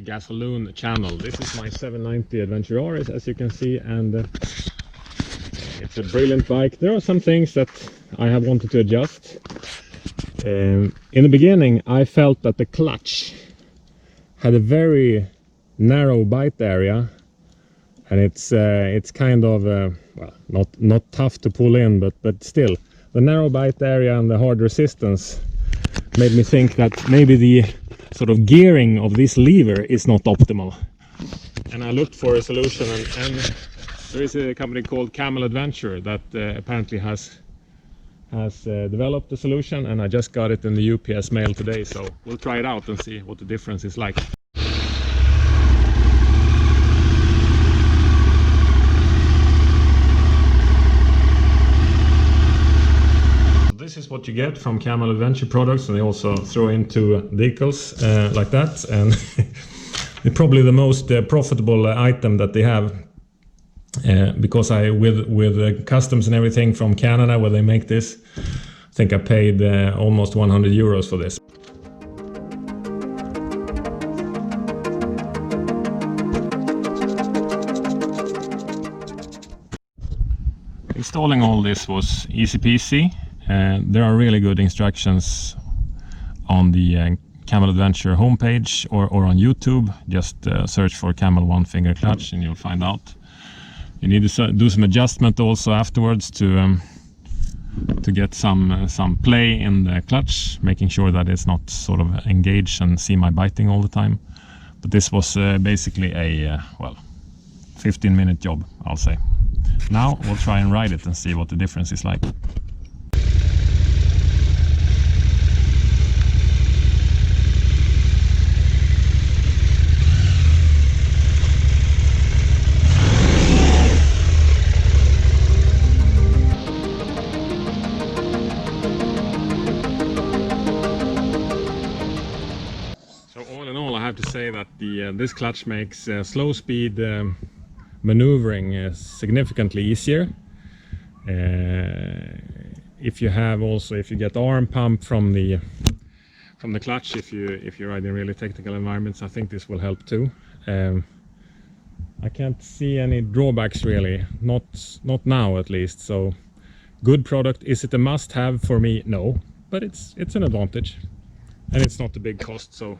Gas-o-Loon channel. This is my 790 Adventure R, as you can see, and it's a brilliant bike. There are some things that I have wanted to adjust. In the beginning I felt that the clutch had a very narrow bite area, and it's kind of well, not tough to pull in, but still the narrow bite area and the hard resistance made me think that maybe the sort of gearing of this lever is not optimal. And I looked for a solution, and there is a company called Camel Adventure that apparently has developed the solution, and I just got it in the UPS mail today, so we'll try it out and see what the difference is like. This is what you get from Camel Adventure products, and they also throw into vehicles like that, and it's probably the most profitable item that they have, because with customs and everything from Canada where they make this, I think I paid almost 100 euros for this. Installing all this was easy peasy. There are really good instructions on the Camel Adventure homepage or on YouTube. Just search for Camel One-Finger clutch and you'll find out. You need to do some adjustment also afterwards to get some play in the clutch, making sure that it's not sort of engaged and semi-biting all the time. But this was basically a well, 15-minute job, I'll say. Now we'll try and ride it and see what the difference is like. To say that this clutch makes slow speed maneuvering significantly easier. If you get arm pump from the clutch, if you ride in really technical environments, I think this will help too. I can't see any drawbacks really, not now at least. So good product. Is it a must-have for me? No, but it's an advantage, and it's not a big cost, so